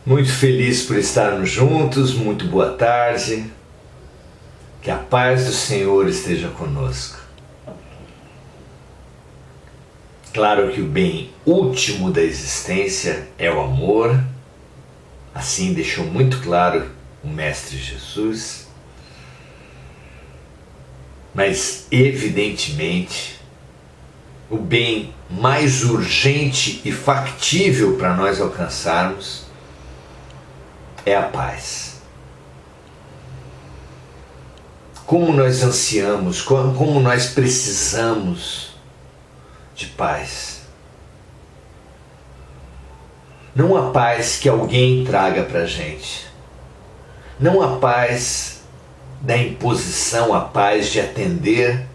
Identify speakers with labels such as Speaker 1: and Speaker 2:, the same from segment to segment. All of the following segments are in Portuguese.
Speaker 1: Muito feliz por estarmos juntos, muito boa tarde. Que a paz do Senhor esteja conosco. Claro que o bem último da existência é o amor, assim deixou muito claro o Mestre Jesus. Mas, evidentemente, o bem mais urgente e factível para nós alcançarmos é a paz. Como nós ansiamos, como nós precisamos de paz. Não a paz que alguém traga para a gente. Não a paz da imposição, a paz de atender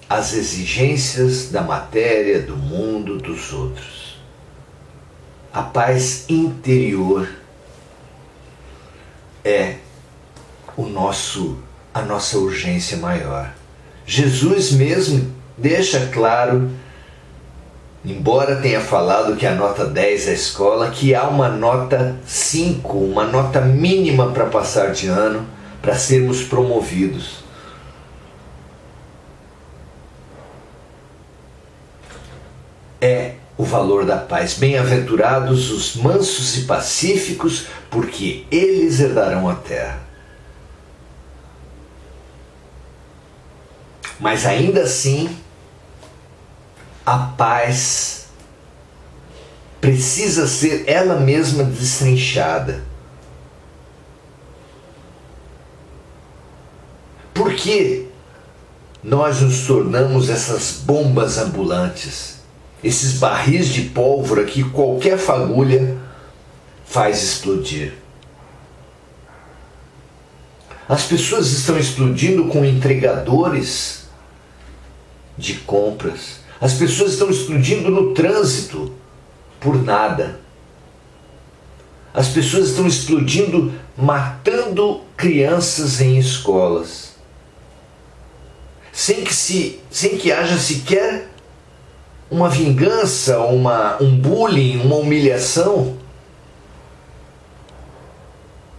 Speaker 1: às exigências da matéria, do mundo, dos outros. A paz interior é a nossa urgência maior. Jesus mesmo deixa claro, embora tenha falado que a nota 10 é a escola, que há uma nota 5, uma nota mínima para passar de ano, para sermos promovidos. É o valor da paz. Bem-aventurados os mansos e pacíficos, porque eles herdarão a terra. Mas ainda assim, a paz precisa ser ela mesma destrinchada. Por que nós nos tornamos essas bombas ambulantes? Esses barris de pólvora que qualquer fagulha faz explodir. As pessoas estão explodindo com entregadores de compras. As pessoas estão explodindo no trânsito por nada. As pessoas estão explodindo matando crianças em escolas. Sem que haja sequer uma vingança, um bullying, uma humilhação.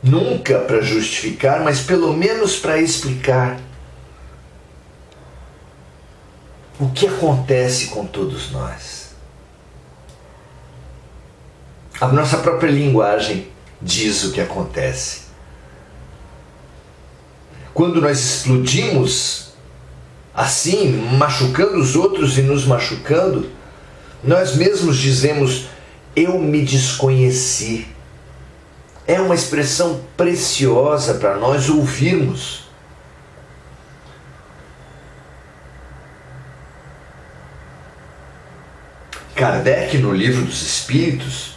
Speaker 1: Nunca para justificar, mas pelo menos para explicar o que acontece com todos nós. A nossa própria linguagem diz o que acontece. Quando nós explodimos assim, machucando os outros e nos machucando, nós mesmos dizemos: eu me desconheci. É uma expressão preciosa para nós ouvirmos. Kardec, no Livro dos Espíritos,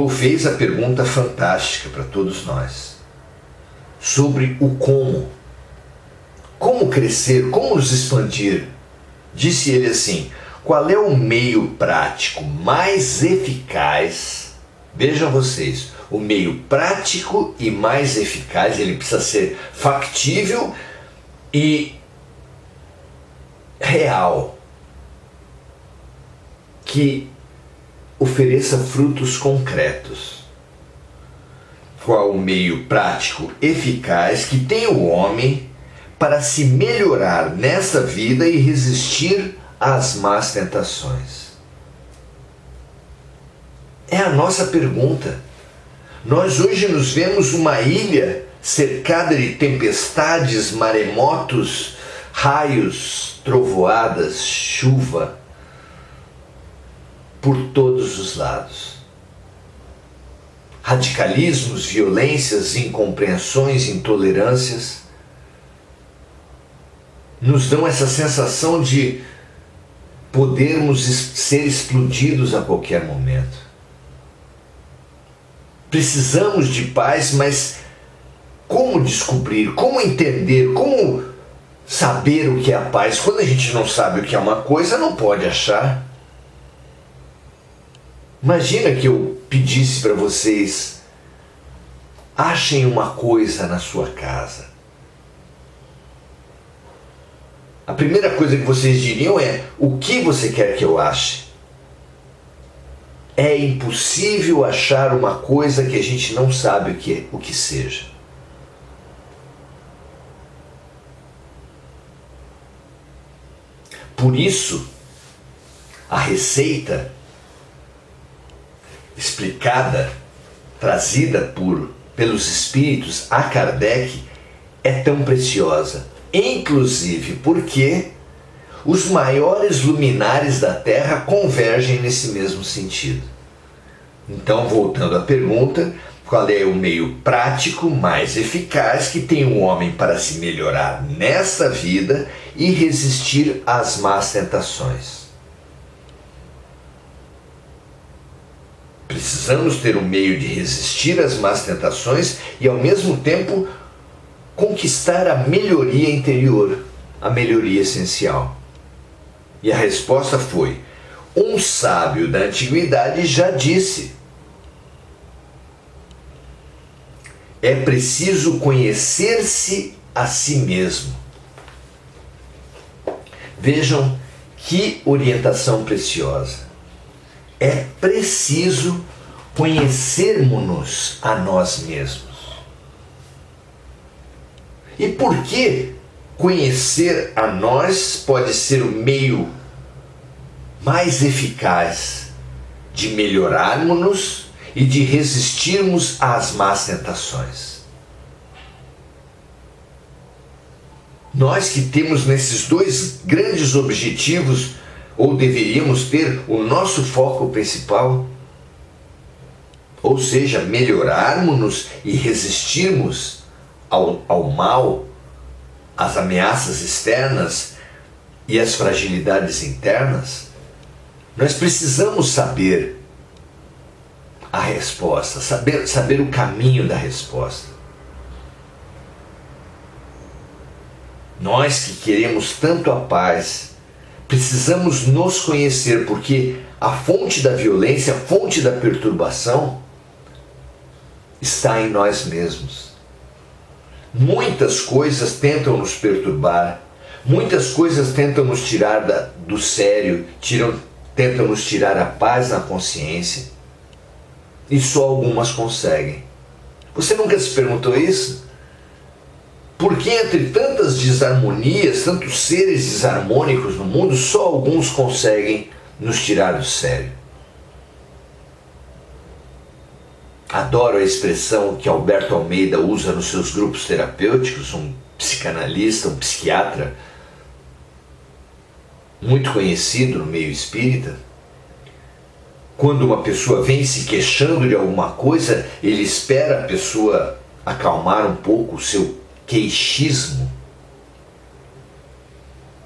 Speaker 1: fez a pergunta fantástica para todos nós, sobre o como. Como crescer, como nos expandir? Disse ele assim: qual é o meio prático mais eficaz? Vejam vocês, o meio prático e mais eficaz, ele precisa ser factível e real, que ofereça frutos concretos. Qual o meio prático eficaz que tem o homem para se melhorar nessa vida e resistir às más tentações? É a nossa pergunta. Nós hoje nos vemos uma ilha cercada de tempestades, maremotos, raios, trovoadas, chuva, por todos os lados. Radicalismos, violências, incompreensões, intolerâncias nos dão essa sensação de podermos ser explodidos a qualquer momento. Precisamos de paz, mas como descobrir, como entender, como saber o que é a paz? Quando a gente não sabe o que é uma coisa, não pode achar. Imagina que eu pedisse para vocês: achem uma coisa na sua casa. A primeira coisa que vocês diriam é: o que você quer que eu ache? É impossível achar uma coisa que a gente não sabe o que seja. Por isso, a receita explicada, trazida pelos espíritos a Kardec é tão preciosa, inclusive porque os maiores luminares da Terra convergem nesse mesmo sentido. Então, voltando à pergunta, qual é o meio prático mais eficaz que tem o homem para se melhorar nesta vida e resistir às más tentações? Precisamos ter um meio de resistir às más tentações e, ao mesmo tempo, conquistar a melhoria interior, a melhoria essencial. E a resposta foi: um sábio da antiguidade já disse: é preciso conhecer-se a si mesmo. Vejam que orientação preciosa. É preciso conhecermos-nos a nós mesmos. E por que conhecer a nós pode ser o meio mais eficaz de melhorarmos-nos e de resistirmos às más tentações? Nós que temos nesses dois grandes objetivos, ou deveríamos ter o nosso foco principal, ou seja, melhorarmos-nos e resistirmos ao mal, às ameaças externas e às fragilidades internas, nós precisamos saber a resposta, saber o caminho da resposta. Nós que queremos tanto a paz, precisamos nos conhecer, porque a fonte da violência, a fonte da perturbação está em nós mesmos. Muitas coisas tentam nos perturbar, muitas coisas tentam nos tirar do sério, tentam nos tirar a paz na consciência, e só algumas conseguem. Você nunca se perguntou isso? Por que entre tantas desarmonias, tantos seres desarmônicos no mundo, só alguns conseguem nos tirar do sério? Adoro a expressão que Alberto Almeida usa nos seus grupos terapêuticos, um psicanalista, um psiquiatra muito conhecido no meio espírita. Quando uma pessoa vem se queixando de alguma coisa, ele espera a pessoa acalmar um pouco o seu queixismo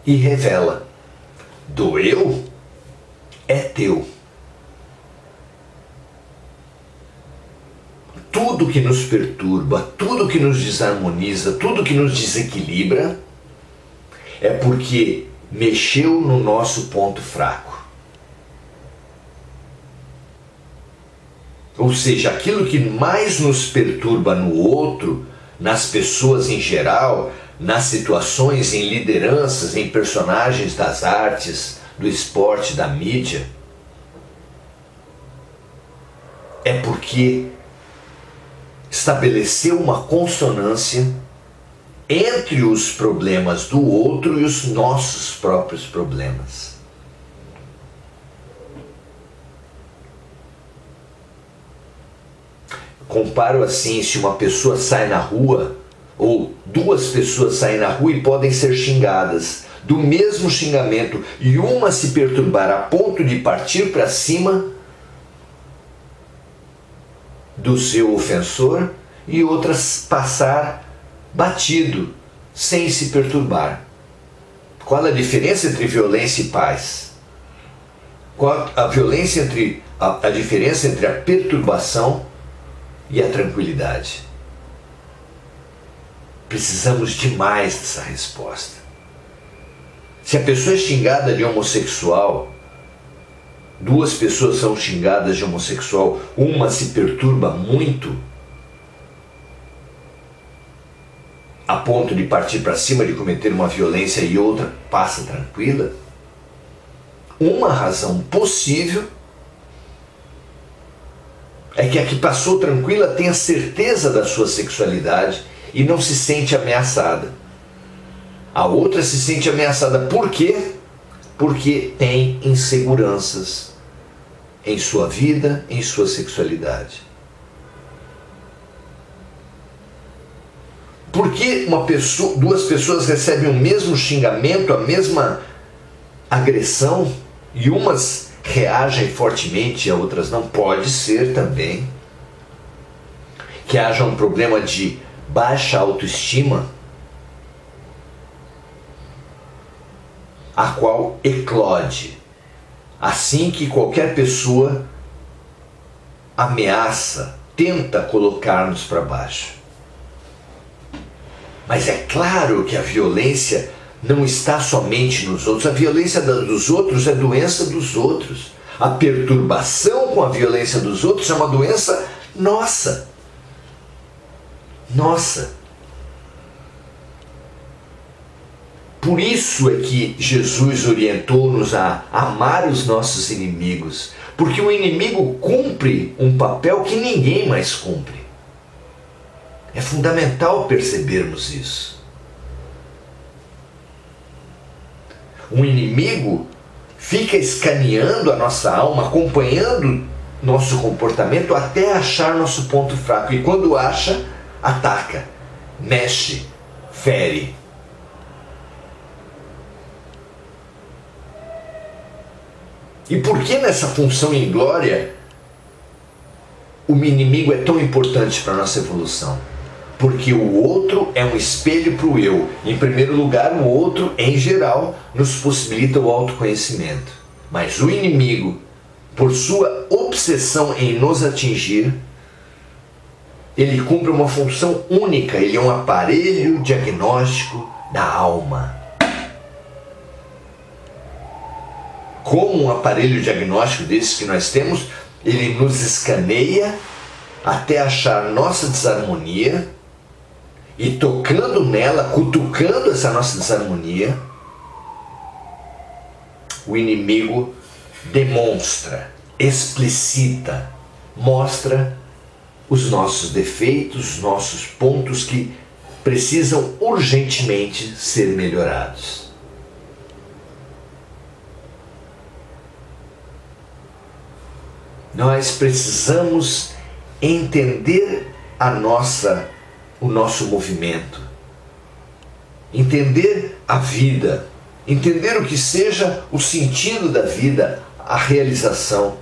Speaker 1: e revela: doeu? É teu. Tudo que nos perturba, tudo que nos desarmoniza, tudo que nos desequilibra é porque mexeu no nosso ponto fraco. Ou seja, aquilo que mais nos perturba no outro, nas pessoas em geral, nas situações, em lideranças, em personagens das artes, do esporte, da mídia, é porque estabeleceu uma consonância entre os problemas do outro e os nossos próprios problemas. Comparo assim: se uma pessoa sai na rua, ou duas pessoas saem na rua e podem ser xingadas do mesmo xingamento, e uma se perturbar a ponto de partir para cima do seu ofensor e outra passar batido, sem se perturbar. Qual a diferença entre violência e paz? Qual a diferença entre a perturbação e a tranquilidade? Precisamos demais dessa resposta. Se a pessoa é xingada de homossexual, duas pessoas são xingadas de homossexual, uma se perturba muito a ponto de partir para cima, de cometer uma violência, e outra passa tranquila, uma razão possível é que a que passou tranquila tem a certeza da sua sexualidade e não se sente ameaçada. A outra se sente ameaçada. Por quê? Porque tem inseguranças em sua vida, em sua sexualidade. Por que duas pessoas recebem o mesmo xingamento, a mesma agressão, e umas reagem fortemente e outras não? Pode ser também que haja um problema de baixa autoestima, a qual eclode assim que qualquer pessoa ameaça, tenta colocar-nos para baixo. Mas é claro que a violência não está somente nos outros. A violência dos outros é doença dos outros. A perturbação com a violência dos outros é uma doença nossa. Nossa. Por isso é que Jesus orientou-nos a amar os nossos inimigos. Porque o inimigo cumpre um papel que ninguém mais cumpre. É fundamental percebermos isso. O inimigo fica escaneando a nossa alma, acompanhando nosso comportamento até achar nosso ponto fraco. E quando acha, ataca, mexe, fere. E por que nessa função em glória o inimigo é tão importante para a nossa evolução? Porque o outro é um espelho para o eu. Em primeiro lugar, o outro, em geral, nos possibilita o autoconhecimento. Mas o inimigo, por sua obsessão em nos atingir, ele cumpre uma função única. Ele é um aparelho diagnóstico da alma. Como um aparelho diagnóstico desses que nós temos, ele nos escaneia até achar nossa desarmonia e, tocando nela, cutucando essa nossa desarmonia, o inimigo demonstra, explicita, mostra os nossos defeitos, os nossos pontos que precisam urgentemente ser melhorados. Nós precisamos entender o nosso movimento, entender a vida, entender o que seja o sentido da vida, a realização,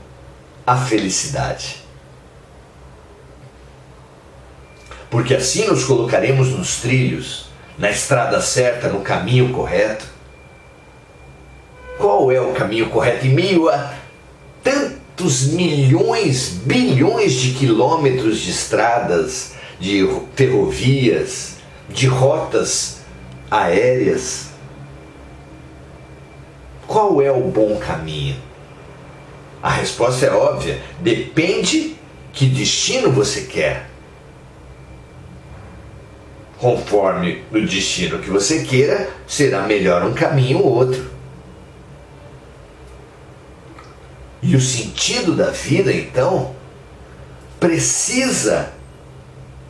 Speaker 1: a felicidade. Porque assim nos colocaremos nos trilhos, na estrada certa, no caminho correto. Qual é o caminho correto em meio a tantos milhões, bilhões de quilômetros de estradas, de ferrovias, de rotas aéreas? Qual é o bom caminho? A resposta é óbvia, depende que destino você quer. Conforme o destino que você queira, será melhor um caminho ou outro. E o sentido da vida, então, precisa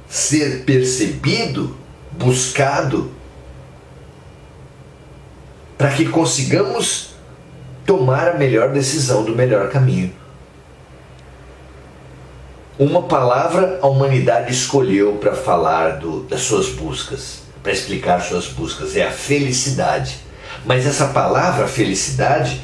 Speaker 1: ser percebido, buscado, para que consigamos tomar a melhor decisão do melhor caminho. Uma palavra a humanidade escolheu para falar das suas buscas, para explicar suas buscas, é a felicidade. Mas essa palavra, felicidade,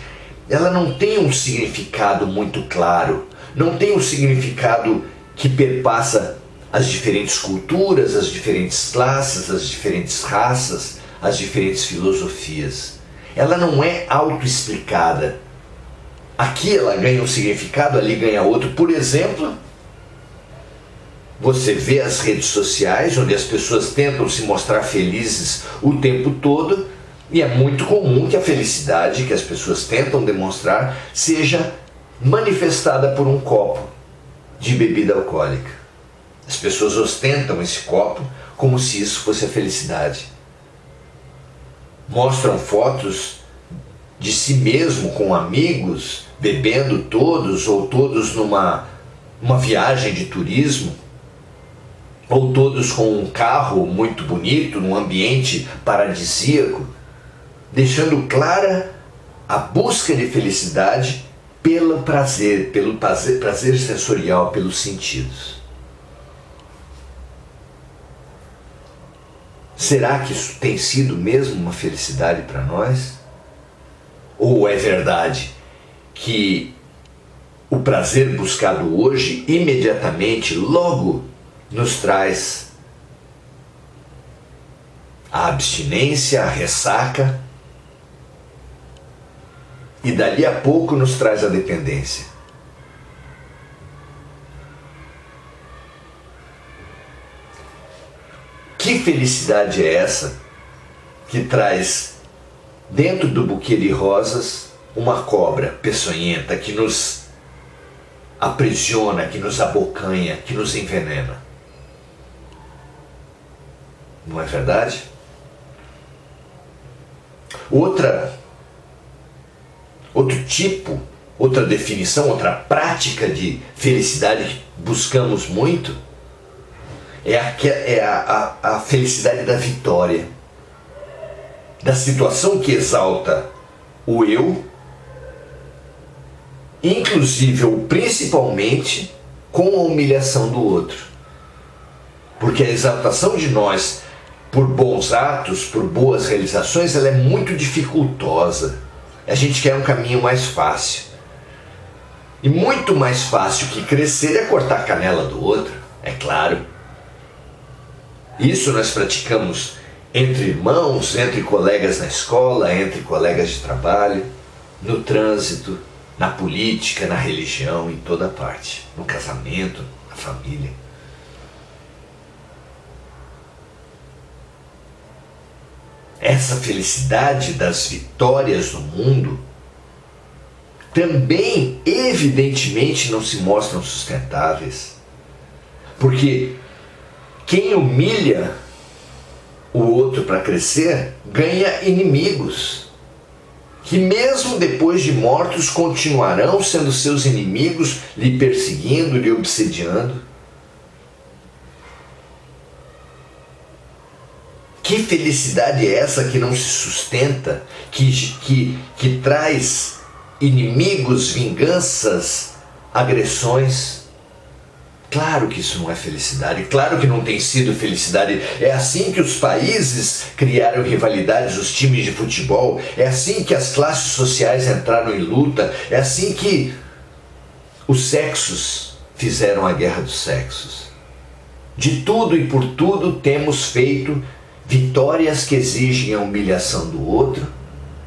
Speaker 1: ela não tem um significado muito claro, não tem um significado que perpassa as diferentes culturas, as diferentes classes, as diferentes raças, as diferentes filosofias. Ela não é autoexplicada. Aqui ela ganha um significado, ali ganha outro. Por exemplo, você vê as redes sociais, onde as pessoas tentam se mostrar felizes o tempo todo, e é muito comum que a felicidade que as pessoas tentam demonstrar seja manifestada por um copo de bebida alcoólica. As pessoas ostentam esse copo como se isso fosse a felicidade. Mostram fotos de si mesmo com amigos, bebendo todos ou todos uma viagem de turismo, ou todos com um carro muito bonito, num ambiente paradisíaco, deixando clara a busca de felicidade pelo prazer sensorial, pelos sentidos. Será que isso tem sido mesmo uma felicidade para nós? Ou é verdade que o prazer buscado hoje, imediatamente, logo, nos traz a abstinência, a ressaca, e dali a pouco nos traz a dependência? Que felicidade é essa que traz dentro do buquê de rosas uma cobra peçonhenta que nos aprisiona, que nos abocanha, que nos envenena? Não é verdade? Outro tipo, outra definição, outra prática de felicidade que buscamos muito é a felicidade da vitória, da situação que exalta o eu, inclusive ou principalmente com a humilhação do outro. Porque a exaltação de nós por bons atos, por boas realizações, ela é muito dificultosa. A gente quer um caminho mais fácil. E muito mais fácil que crescer é cortar a canela do outro, é claro. Isso nós praticamos entre irmãos, entre colegas na escola, entre colegas de trabalho, no trânsito, na política, na religião, em toda parte, no casamento, na família. Essa felicidade das vitórias no mundo também, evidentemente, não se mostram sustentáveis. Porque quem humilha o outro para crescer ganha inimigos, que mesmo depois de mortos continuarão sendo seus inimigos, lhe perseguindo, lhe obsediando. Que felicidade é essa que não se sustenta, que traz inimigos, vinganças, agressões? Claro que isso não é felicidade, claro que não tem sido felicidade. É assim que os países criaram rivalidades, os times de futebol, é assim que as classes sociais entraram em luta, é assim que os sexos fizeram a guerra dos sexos. De tudo e por tudo temos feito vitórias que exigem a humilhação do outro,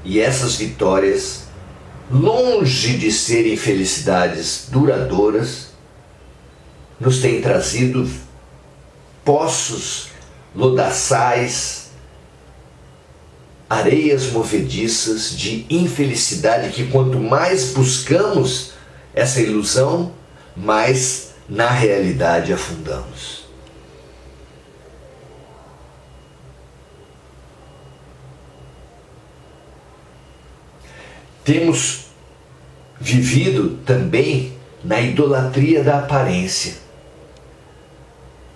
Speaker 1: e essas vitórias, longe de serem felicidades duradouras, nos têm trazido poços lodaçais, areias movediças de infelicidade, que quanto mais buscamos essa ilusão, mais na realidade afundamos. Temos vivido também na idolatria da aparência.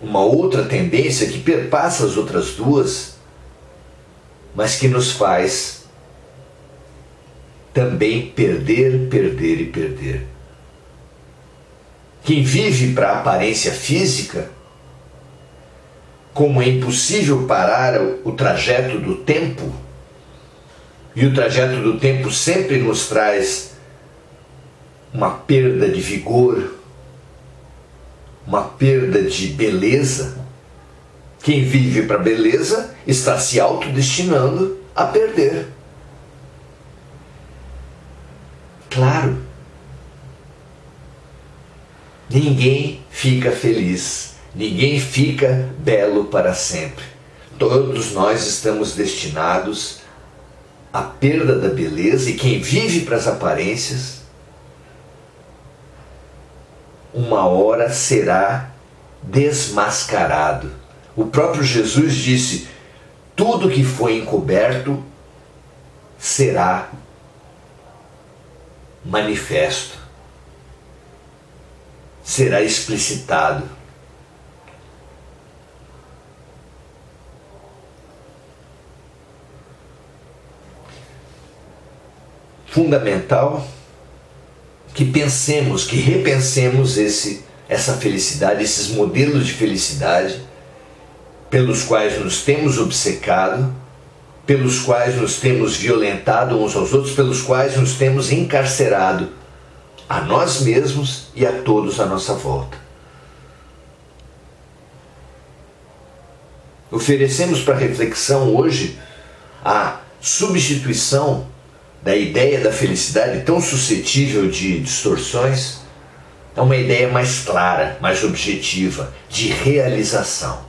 Speaker 1: Uma outra tendência que perpassa as outras duas, mas que nos faz também perder, perder e perder. Quem vive para a aparência física, como é impossível parar o trajeto do tempo, e o trajeto do tempo sempre nos traz uma perda de vigor, uma perda de beleza. Quem vive para a beleza está se autodestinando a perder. Claro, ninguém fica feliz, ninguém fica belo para sempre. Todos nós estamos destinados à perda da beleza, e quem vive para as aparências, uma hora será desmascarado. O próprio Jesus disse: tudo que foi encoberto será manifesto. será explicitado. Fundamental que pensemos, que repensemos essa felicidade, esses modelos de felicidade pelos quais nos temos obcecado, pelos quais nos temos violentado uns aos outros, pelos quais nos temos encarcerado a nós mesmos e a todos à nossa volta. Oferecemos para reflexão hoje a substituição da ideia da felicidade tão suscetível de distorções é uma ideia mais clara, mais objetiva, de realização.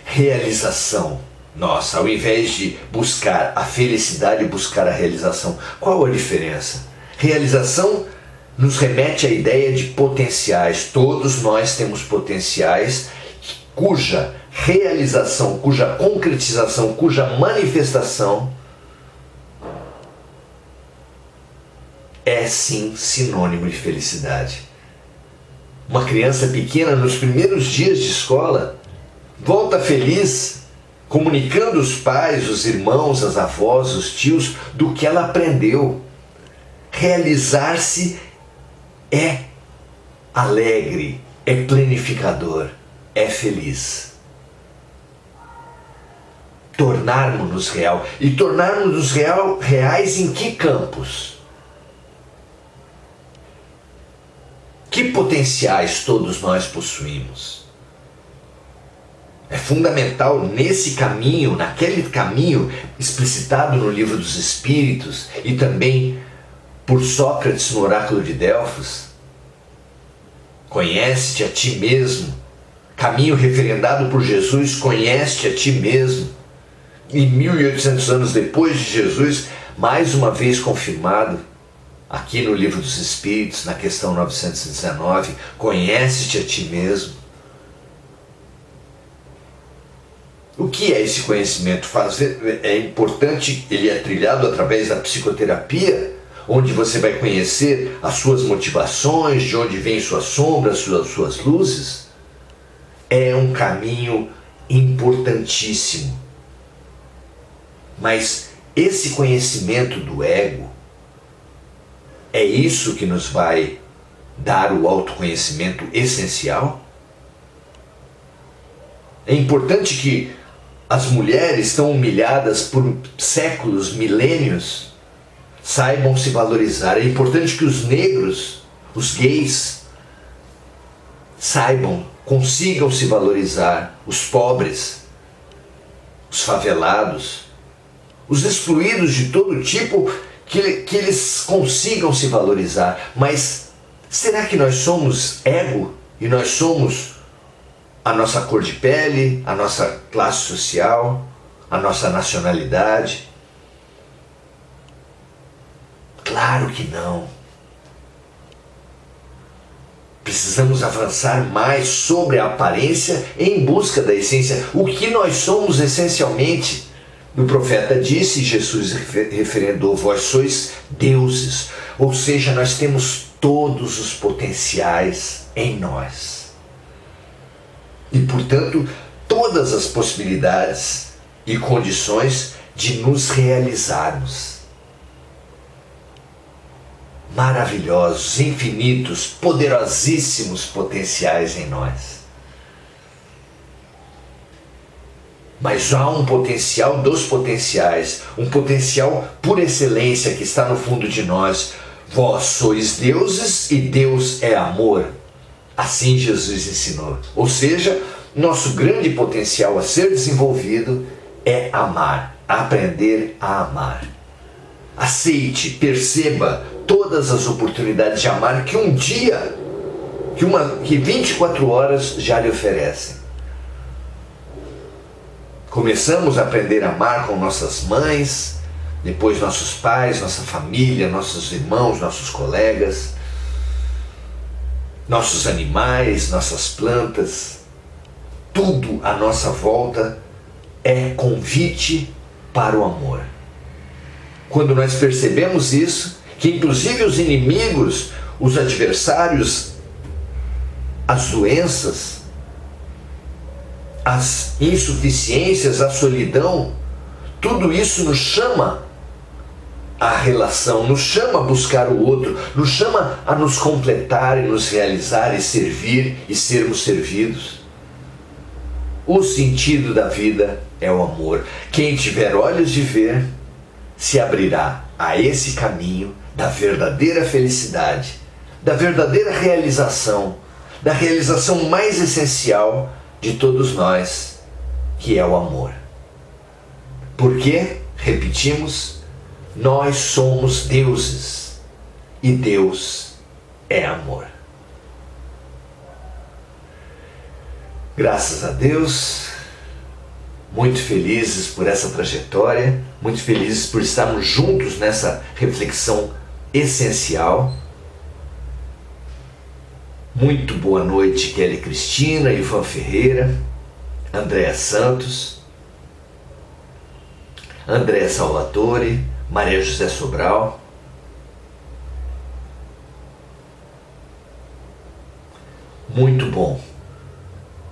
Speaker 1: Realização nossa, ao invés de buscar a felicidade e buscar a realização. Qual a diferença? Realização nos remete à ideia de potenciais. Todos nós temos potenciais cuja realização, cuja concretização, cuja manifestação é sim sinônimo de felicidade. Uma criança pequena nos primeiros dias de escola volta feliz, comunicando os pais, os irmãos, as avós, os tios do que ela aprendeu. Realizar-se é alegre, é planificador, é feliz. Tornarmos-nos real. E tornarmos-nos reais em que campos? Que potenciais todos nós possuímos? É fundamental nesse caminho, naquele caminho explicitado no Livro dos Espíritos e também por Sócrates no Oráculo de Delfos. Conhece-te a ti mesmo. Caminho referendado por Jesus, conhece-te a ti mesmo. E 1800 anos depois de Jesus, mais uma vez confirmado aqui no Livro dos Espíritos, na questão 919, conhece-te a ti mesmo. O que é esse conhecimento? É importante, ele é trilhado através da psicoterapia, onde você vai conhecer as suas motivações, de onde vêm suas sombras, suas luzes. É um caminho importantíssimo. Mas esse conhecimento do ego, é isso que nos vai dar o autoconhecimento essencial? É importante que as mulheres tão humilhadas por séculos, milênios, saibam se valorizar. É importante que os negros, os gays, saibam, consigam se valorizar. Os pobres, os favelados, os excluídos de todo tipo, que eles consigam se valorizar. Mas será que nós somos ego? E nós somos a nossa cor de pele, a nossa classe social, a nossa nacionalidade? Claro que não. Precisamos avançar mais sobre a aparência em busca da essência. O que nós somos essencialmente? O profeta disse, Jesus referendou, vós sois deuses. Ou seja, nós temos todos os potenciais em nós. E, portanto, todas as possibilidades e condições de nos realizarmos. Maravilhosos, infinitos, poderosíssimos potenciais em nós. Mas há um potencial dos potenciais, um potencial por excelência que está no fundo de nós. Vós sois deuses e Deus é amor. Assim Jesus ensinou. Ou seja, nosso grande potencial a ser desenvolvido é amar, aprender a amar. Aceite, perceba todas as oportunidades de amar que um dia, que 24 horas já lhe oferecem. Começamos a aprender a amar com nossas mães, depois nossos pais, nossa família, nossos irmãos, nossos colegas, nossos animais, nossas plantas. Tudo à nossa volta é convite para o amor. Quando nós percebemos isso que inclusive os inimigos, os adversários, as doenças, as insuficiências, a solidão, tudo isso nos chama à relação, nos chama a buscar o outro, nos chama a nos completar e nos realizar e servir e sermos servidos. O sentido da vida é o amor. Quem tiver olhos de ver, se abrirá a esse caminho da verdadeira felicidade, da verdadeira realização, da realização mais essencial de todos nós, que é o amor. Porque, repetimos, nós somos deuses e Deus é amor. Graças a Deus, muito felizes por essa trajetória, muito felizes por estarmos juntos nessa reflexão essencial. Muito boa noite, Kelly Cristina, Ivan Ferreira, Andréa Santos, Andréa Salvatore, Maria José Sobral. Muito bom,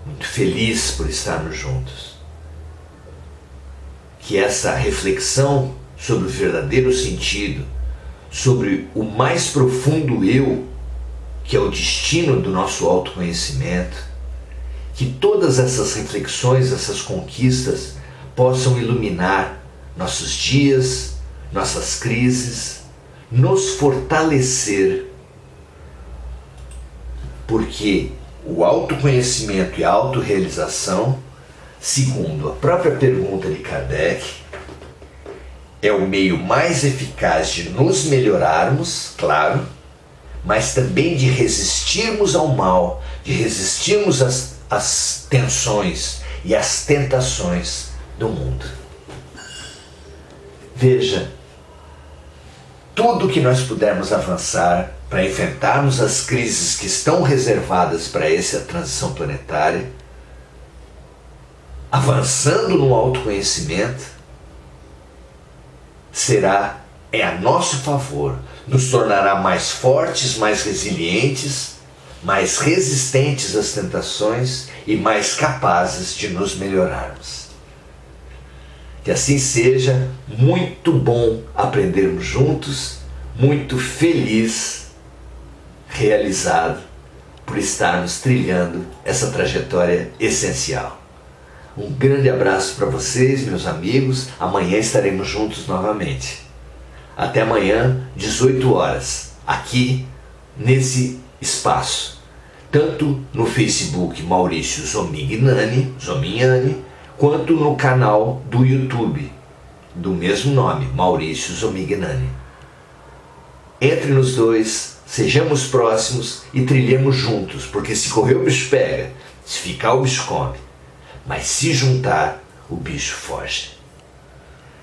Speaker 1: muito feliz por estarmos juntos. Que essa reflexão sobre o verdadeiro sentido, sobre o mais profundo eu, que é o destino do nosso autoconhecimento, que todas essas reflexões, essas conquistas possam iluminar nossos dias, nossas crises, nos fortalecer, porque o autoconhecimento e a autorrealização, segundo a própria pergunta de Kardec, é o meio mais eficaz de nos melhorarmos, claro, mas também de resistirmos ao mal, de resistirmos às tensões e às tentações do mundo. Veja, tudo que nós pudermos avançar para enfrentarmos as crises que estão reservadas para essa transição planetária, avançando no autoconhecimento, é a nosso favor, nos tornará mais fortes, mais resilientes, mais resistentes às tentações e mais capazes de nos melhorarmos. Que assim seja, muito bom aprendermos juntos, muito feliz, realizado por estarmos trilhando essa trajetória essencial. Um grande abraço para vocês, meus amigos. Amanhã estaremos juntos novamente. Até amanhã, 18 horas, aqui nesse espaço. Tanto no Facebook Maurício Zomignani, quanto no canal do YouTube, do mesmo nome, Maurício Zomignani. Entre nos dois, sejamos próximos e trilhemos juntos, porque se correr o bicho pega, se ficar o bicho come, mas se juntar, o bicho foge.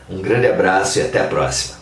Speaker 1: Um grande abraço e até a próxima.